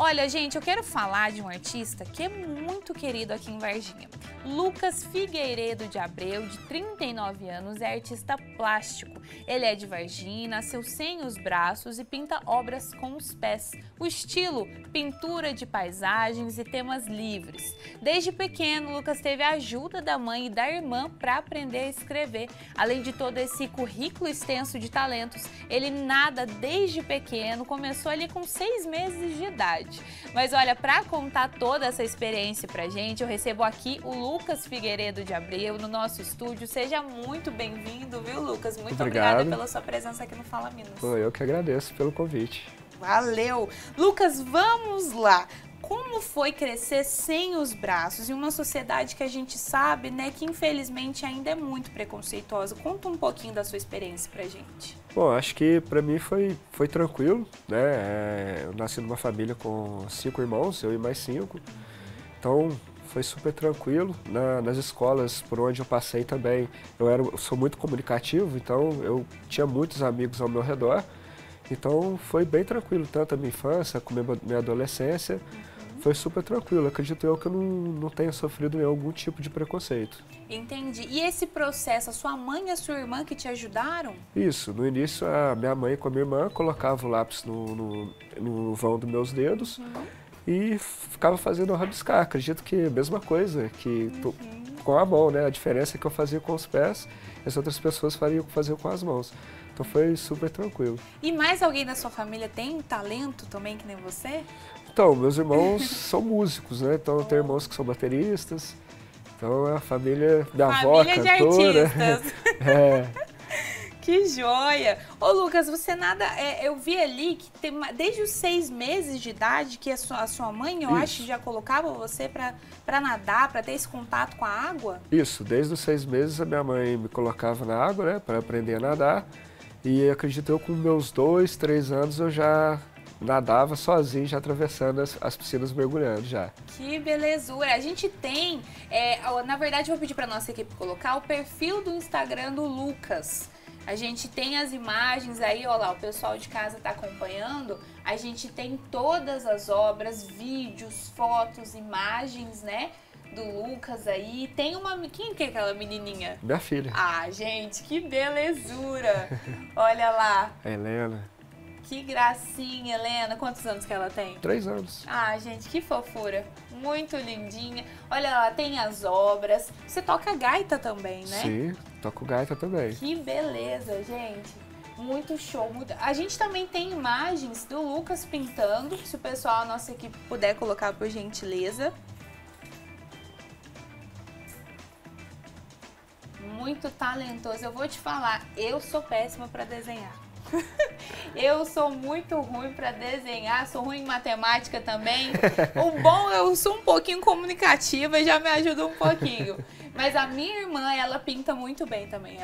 Olha, gente, eu quero falar de um artista que é muito querido aqui em Varginha. Lucas Figueiredo de Abreu, de 39 anos, é artista plástico. Ele é de Varginha, nasceu sem os braços e pinta obras com os pés. O estilo, pintura de paisagens e temas livres. Desde pequeno, Lucas teve a ajuda da mãe e da irmã para aprender a escrever. Além de todo esse currículo extenso de talentos, ele nada desde pequeno, começou ali com 6 meses de idade. Mas olha, para contar toda essa experiência pra gente, eu recebo aqui o Lucas Figueiredo de Abreu no nosso estúdio. Seja muito bem-vindo, viu, Lucas? Muito obrigada pela sua presença aqui no Fala Minas. Eu que agradeço pelo convite. Valeu! Lucas, vamos lá! Como foi crescer sem os braços em uma sociedade que a gente sabe, né, que infelizmente ainda é muito preconceituosa? Conta um pouquinho da sua experiência pra gente. Bom, acho que pra mim foi tranquilo, né? Eu nasci numa família com 5 irmãos, eu e mais 5. Então foi super tranquilo. Nas escolas por onde eu passei também, eu sou muito comunicativo, então eu tinha muitos amigos ao meu redor. Então foi bem tranquilo, tanto a minha infância como a minha adolescência. Foi super tranquilo. Acredito eu que eu não tenha sofrido algum tipo de preconceito. Entendi. E esse processo, a sua mãe e a sua irmã que te ajudaram? Isso. No início, a minha mãe com a minha irmã colocavam o lápis no vão dos meus dedos e ficava fazendo eu rabiscar. Acredito que a mesma coisa que com a mão, né? A diferença é que eu fazia com os pés e as outras pessoas faziam com as mãos. Então foi super tranquilo. E mais alguém da sua família tem talento também, que nem você? Então, meus irmãos são músicos, né? Então eu tenho irmãos que são bateristas. Então a família da avó, cantora. Família de artistas. É. Que joia! Ô Lucas, você nada... eu vi ali que tem, desde os 6 meses de idade que a sua mãe, eu acho, já colocava você para nadar, para ter esse contato com a água? Isso, desde os 6 meses a minha mãe me colocava na água, né? Para aprender a nadar. E acredito eu, com meus 2, 3 anos eu já nadava sozinho, já atravessando as piscinas, mergulhando já. Que belezura! A gente tem, na verdade eu vou pedir para nossa equipe colocar o perfil do Instagram do Lucas. A gente tem as imagens aí, ó lá, o pessoal de casa está acompanhando. A gente tem todas as obras, vídeos, fotos, imagens, né? Do Lucas aí. Tem uma... Quem que é aquela menininha? Minha filha. Ah, gente, que belezura! Olha lá. A Helena. Que gracinha, Helena. Quantos anos que ela tem? 3 anos. Ah, gente, que fofura. Muito lindinha. Olha lá, tem as obras. Você toca gaita também, né? Sim, toco gaita também. Que beleza, gente. Muito show. A gente também tem imagens do Lucas pintando. Se o pessoal, a nossa equipe, puder colocar por gentileza. Muito talentoso. Eu vou te falar, eu sou péssima para desenhar. Eu sou muito ruim para desenhar, sou ruim em matemática também. O bom, eu sou um pouquinho comunicativa e já me ajuda um pouquinho. Mas a minha irmã, ela pinta muito bem também.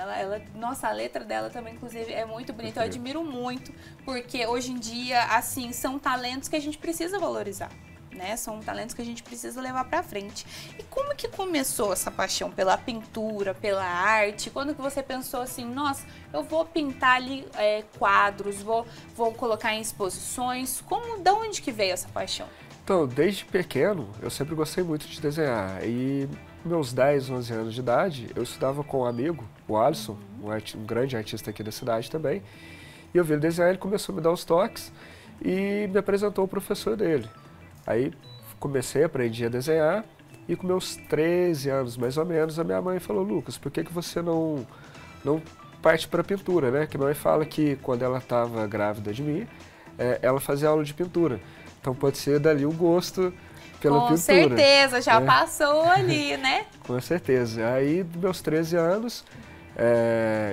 Nossa, a letra dela também, inclusive, é muito bonita. Eu admiro muito, porque hoje em dia, assim, são talentos que a gente precisa valorizar. Né? São talentos que a gente precisa levar pra frente. E como que começou essa paixão pela pintura, pela arte? Quando que você pensou assim, nossa, eu vou pintar ali quadros, vou colocar em exposições? Da onde que veio essa paixão? Então, desde pequeno, eu sempre gostei muito de desenhar. E meus 10, 11 anos de idade, eu estudava com um amigo, o Alisson, um grande artista aqui da cidade também. E eu vi ele desenhar, ele começou a me dar os toques e me apresentou o professor dele. Aí comecei, aprendi a desenhar e com meus 13 anos mais ou menos, a minha mãe falou, Lucas, por que você não parte para pintura, né? Que minha mãe fala que quando ela estava grávida de mim, ela fazia aula de pintura. Então pode ser dali o gosto pela pintura. Com certeza, já passou ali, né? Com certeza. Aí, dos meus 13 anos,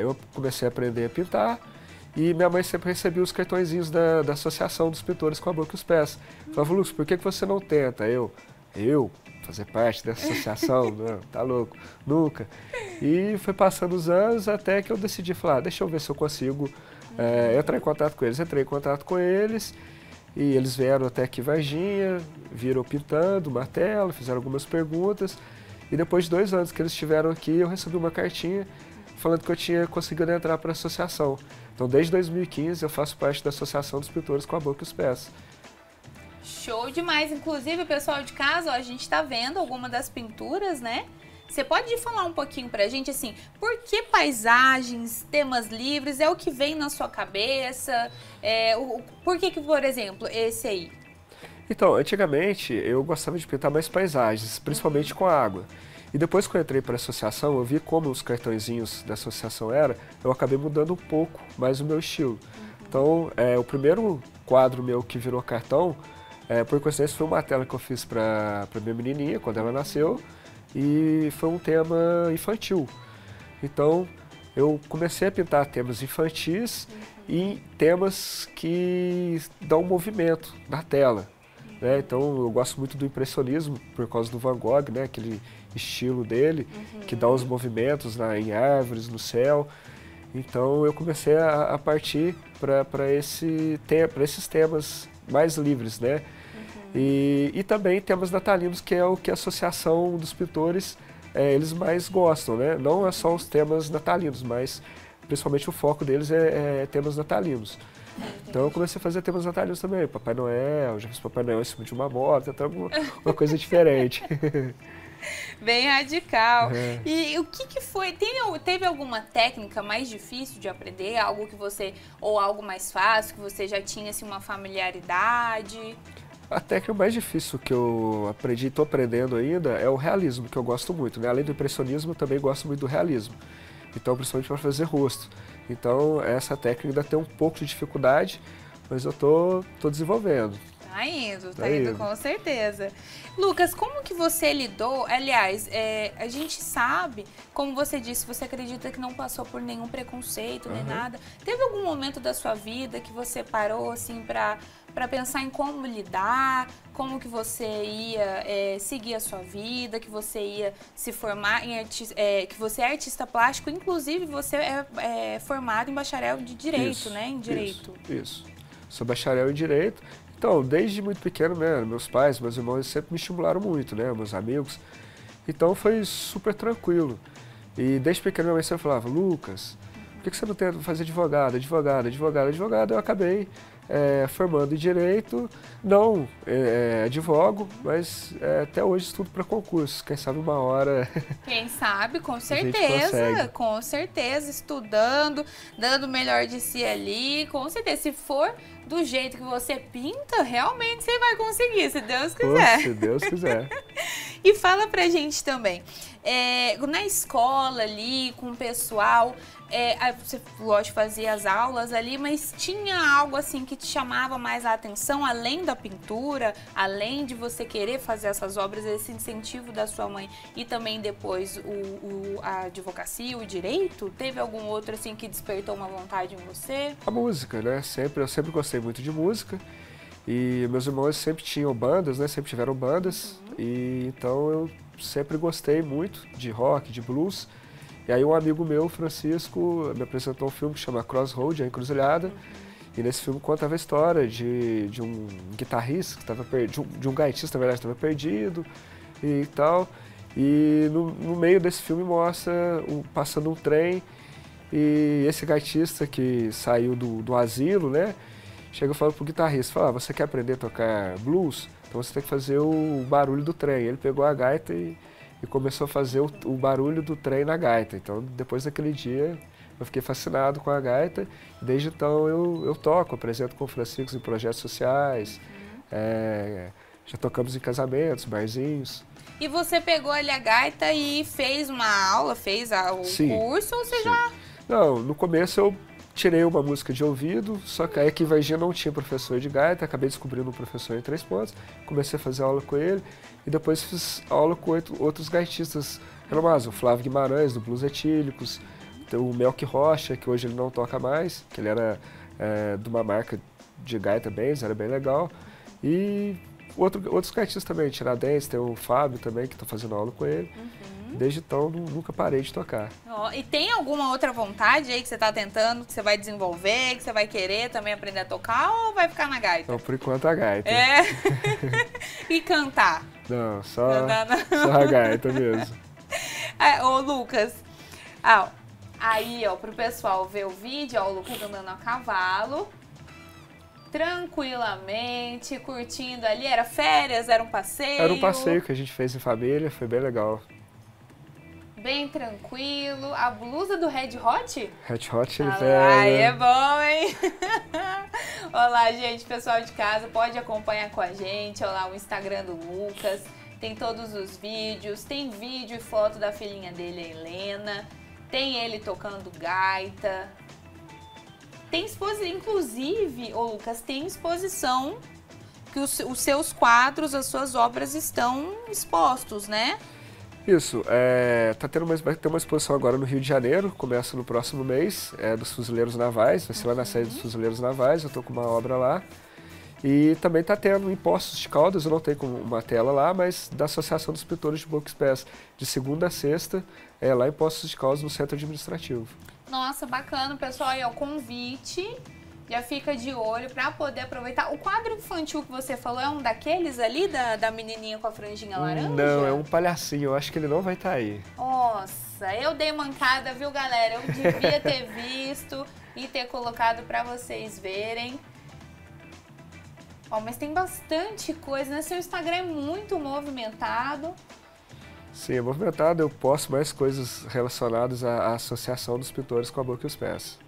eu comecei a aprender a pintar. E minha mãe sempre recebia os cartõezinhos da Associação dos Pintores com a Boca e os Pés. Falava, Lucas, por que você não tenta? Eu fazer parte dessa associação? Não, tá louco, nunca. E foi passando os anos até que eu decidi falar, deixa eu ver se eu consigo entrar em contato com eles. Entrei em contato com eles e eles vieram até aqui em Varginha, viram pintando, martelo, fizeram algumas perguntas. E depois de 2 anos que eles estiveram aqui, eu recebi uma cartinha falando que eu tinha conseguido entrar para a associação. Então, desde 2015, eu faço parte da Associação dos Pintores com a Boca e os Pés. Show demais. Inclusive, o pessoal de casa, ó, a gente tá vendo alguma das pinturas, né? Você pode falar um pouquinho pra gente, assim, por que paisagens, temas livres, é o que vem na sua cabeça? Por que, por exemplo, esse aí? Então, antigamente eu gostava de pintar mais paisagens, principalmente com água. E depois que eu entrei para a associação, eu vi como os cartõezinhos da associação eram, eu acabei mudando um pouco mais o meu estilo. Então, o primeiro quadro meu que virou cartão, por coincidência, foi uma tela que eu fiz para minha menininha, quando ela nasceu, e foi um tema infantil. Então, eu comecei a pintar temas infantis e temas que dão movimento na tela. Né? Então, eu gosto muito do impressionismo, por causa do Van Gogh, né? Aquele estilo dele, que dá os movimentos em árvores, no céu. Então, eu comecei a partir para esses temas mais livres, né? E também temas natalinos, que é o que a Associação dos Pintores, eles mais gostam, né? Não é só os temas natalinos, mas principalmente o foco deles é temas natalinos. Então eu comecei a fazer temas natalinos também, Papai Noel, já fiz Papai Noel em cima de uma moto, então uma coisa diferente. Bem radical. E o que foi? Teve alguma técnica mais difícil de aprender? Algo que você, ou algo mais fácil, que você já tinha assim, uma familiaridade? A técnica mais difícil que eu aprendi e estou aprendendo ainda é o realismo, que eu gosto muito, né? Além do impressionismo, eu também gosto muito do realismo. Então, principalmente para fazer rosto. Então, essa técnica ainda tem um pouco de dificuldade, mas eu tô desenvolvendo. Tá indo com certeza. Lucas, como que você lidou? Aliás, a gente sabe, como você disse, você acredita que não passou por nenhum preconceito, nem nada. Teve algum momento da sua vida que você parou, assim, para pensar em como lidar, como que você ia seguir a sua vida, que você ia se formar em que você é artista plástico, inclusive você é formado em bacharel de Direito, né? Em Direito. Isso. Sou bacharel em Direito. Então, desde muito pequeno, né, meus pais, meus irmãos sempre me estimularam muito, né, meus amigos. Então foi super tranquilo. E desde pequeno minha mãe sempre falava, Lucas, por que você não tenta fazer advogado? Eu acabei formando em Direito, não advogo, mas até hoje estudo para concurso. Quem sabe uma hora... Quem sabe, com certeza, estudando, dando o melhor de si ali, com certeza. Se for do jeito que você pinta, realmente você vai conseguir, se Deus quiser. Se Deus quiser. E fala pra gente também, na escola ali, com o pessoal, você lógico fazia as aulas ali, mas tinha algo assim que te chamava mais a atenção, além da pintura, além de você querer fazer essas obras, esse incentivo da sua mãe e também depois a advocacia, o direito? Teve algum outro assim que despertou uma vontade em você? A música, né? Eu sempre gostei muito de música. E meus irmãos sempre tinham bandas, né? Sempre tiveram bandas. E então eu sempre gostei muito de rock, de blues. E aí um amigo meu, Francisco, me apresentou um filme que chama Crossroad, A Encruzilhada. E nesse filme contava a história de um guitarrista que estava perdido, de um gaitista, na verdade, estava perdido e tal. E no meio desse filme mostra passando um trem e esse gaitista que saiu do asilo, né? Chega e fala pro guitarrista, você quer aprender a tocar blues? Então você tem que fazer o barulho do trem. Ele pegou a gaita e começou a fazer o barulho do trem na gaita. Então depois daquele dia eu fiquei fascinado com a gaita. Desde então eu toco, apresento com o Francisco em projetos sociais, já tocamos em casamentos, barzinhos. E você pegou ali a gaita e fez uma aula, fez o curso ou você já... Não, no começo eu tirei uma música de ouvido, só que aí aqui em Varginha não tinha professor de gaita, acabei descobrindo um professor em Três Pontos, comecei a fazer aula com ele e depois fiz aula com outros gaitistas renomados, o Flávio Guimarães, do Blues Etílicos, o Melk Rocha, que hoje ele não toca mais, que ele era de uma marca de gaita Benz, era bem legal, e outros gaitistas também, Tiradentes, tem o Fábio também, que estou fazendo aula com ele. Desde então, nunca parei de tocar. E tem alguma outra vontade aí que você está tentando, que você vai desenvolver, que você vai querer também aprender a tocar ou vai ficar na gaita? Não, por enquanto a gaita. E cantar? Não, só a gaita mesmo. Ô, Lucas, aí, ó, pro pessoal ver o vídeo, ó, o Lucas andando a cavalo. tranquilamente, curtindo ali. Era férias, era um passeio? Era um passeio que a gente fez em família, foi bem legal. Bem tranquilo. A blusa do Red Hot? Red Hot, ele Ai, é bom, hein? Olá, gente, pessoal de casa, pode acompanhar com a gente. Olha lá o Instagram do Lucas. Tem todos os vídeos, tem vídeo e foto da filhinha dele, a Helena. Tem ele tocando gaita. Tem exposição, inclusive, ô Lucas, tem exposição que os seus quadros, as suas obras estão expostos, né? Isso, vai ter uma exposição agora no Rio de Janeiro, começa no próximo mês, dos Fuzileiros Navais, vai ser lá na sede dos Fuzileiros Navais, eu estou com uma obra lá. E também está tendo em Poços de Caldas, eu não tenho uma tela lá, mas da Associação dos Pintores de Boca Espécie, de segunda a sexta, lá em Poços de Caldas, no Centro Administrativo. Nossa, bacana, pessoal, aí ó, o convite, já fica de olho para poder aproveitar. O quadro infantil que você falou é um daqueles ali, da menininha com a franjinha laranja? Não, é um palhacinho, eu acho que ele não vai estar aí. Nossa, eu dei mancada, viu, galera? Eu devia ter visto e ter colocado para vocês verem. Ó, mas tem bastante coisa, né? Seu Instagram é muito movimentado. Sim, é movimentado. Eu posto mais coisas relacionadas à Associação dos Pintores com a Boca e os Pés.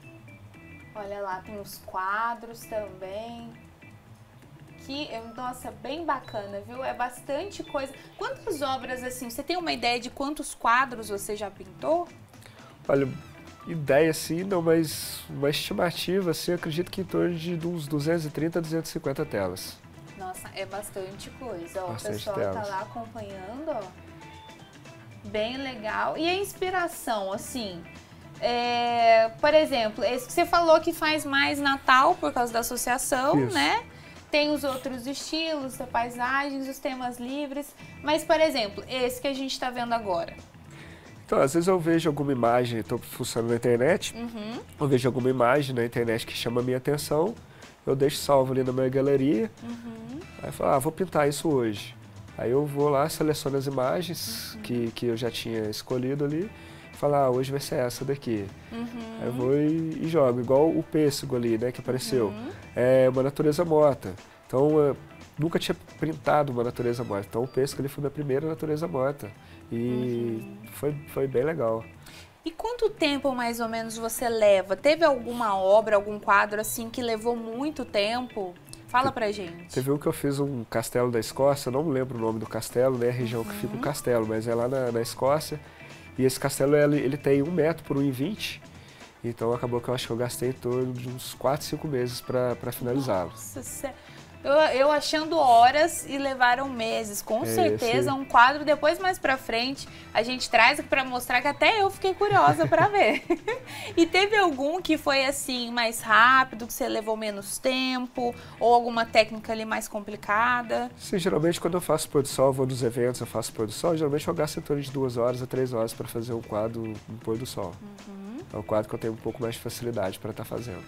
Olha lá, tem os quadros também. Nossa, bem bacana, viu? É bastante coisa. Quantas obras, assim, você tem uma ideia de quantos quadros você já pintou? Olha, ideia assim, não, mas uma estimativa, assim, eu acredito que em torno de uns 230 a 250 telas. Nossa, é bastante coisa, ó. Bastante o pessoal telas. tá lá acompanhando, ó. Bem legal. E a inspiração, assim, por exemplo, esse que você falou que faz mais Natal por causa da associação, Isso. né? Tem os outros estilos, as paisagens, os temas livres. Mas, por exemplo, esse que a gente tá vendo agora. Então, às vezes eu vejo alguma imagem, estou funcionando na internet, eu vejo alguma imagem na internet que chama a minha atenção, eu deixo salvo ali na minha galeria, aí eu falo, vou pintar isso hoje. Aí eu vou lá, seleciono as imagens que eu já tinha escolhido ali, e falo, hoje vai ser essa daqui. Aí eu vou e jogo, igual o pêssego ali, né, que apareceu. É uma natureza morta. Então, eu nunca tinha printado uma natureza morta. Então, o pêssego ali foi minha primeira natureza morta. E foi bem legal. E quanto tempo mais ou menos você leva? Teve alguma obra, algum quadro assim que levou muito tempo? Fala pra gente. Teve um que eu fiz um castelo da Escócia, eu não lembro o nome do castelo, né, a região que fica o castelo, mas é lá na Escócia. E esse castelo ele tem 1 metro por 1,20 m. Então acabou que eu acho que eu gastei em torno de uns 4, 5 meses para finalizá-lo. Nossa, eu achando horas e levaram meses, com certeza, um quadro. Depois, mais pra frente, a gente traz pra mostrar que até eu fiquei curiosa pra ver. E teve algum que foi assim, mais rápido, que você levou menos tempo, ou alguma técnica ali mais complicada? Sim, geralmente quando eu faço pôr do sol, vou nos eventos, eu faço pôr do sol, geralmente eu gasto em torno de 2 horas a 3 horas para fazer um quadro no pôr do sol. É um quadro que eu tenho um pouco mais de facilidade para estar fazendo.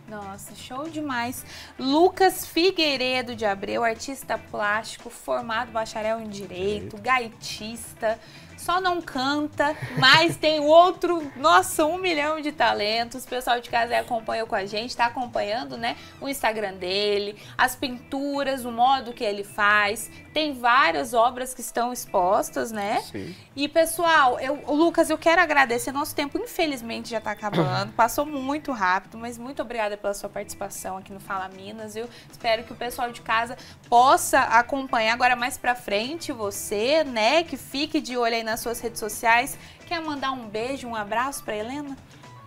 Nossa, show demais. Lucas Figueiredo de Abreu, artista plástico, formado bacharel em Direito, gaitista, só não canta, mas tem outro, nossa, 1 milhão de talentos. O pessoal de casa acompanhou com a gente, tá acompanhando, né, o Instagram dele, as pinturas, o modo que ele faz. Tem várias obras que estão expostas, né? Sim. E, pessoal, Lucas, eu quero agradecer. Nosso tempo, infelizmente, já tá acabando. Passou muito rápido, mas muito obrigada pela sua participação aqui no Fala Minas, viu? Espero que o pessoal de casa possa acompanhar agora mais pra frente você, né? Que fique de olho aí nas suas redes sociais. Quer mandar um beijo, um abraço pra Helena?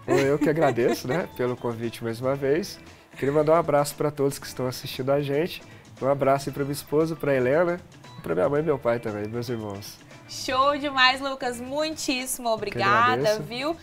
Eu que agradeço, né, pelo convite mais uma vez. Queria mandar um abraço para todos que estão assistindo a gente. Um abraço aí para minha esposa, para Helena, e para minha mãe e meu pai também, meus irmãos. Show demais, Lucas. Muitíssimo obrigada, viu?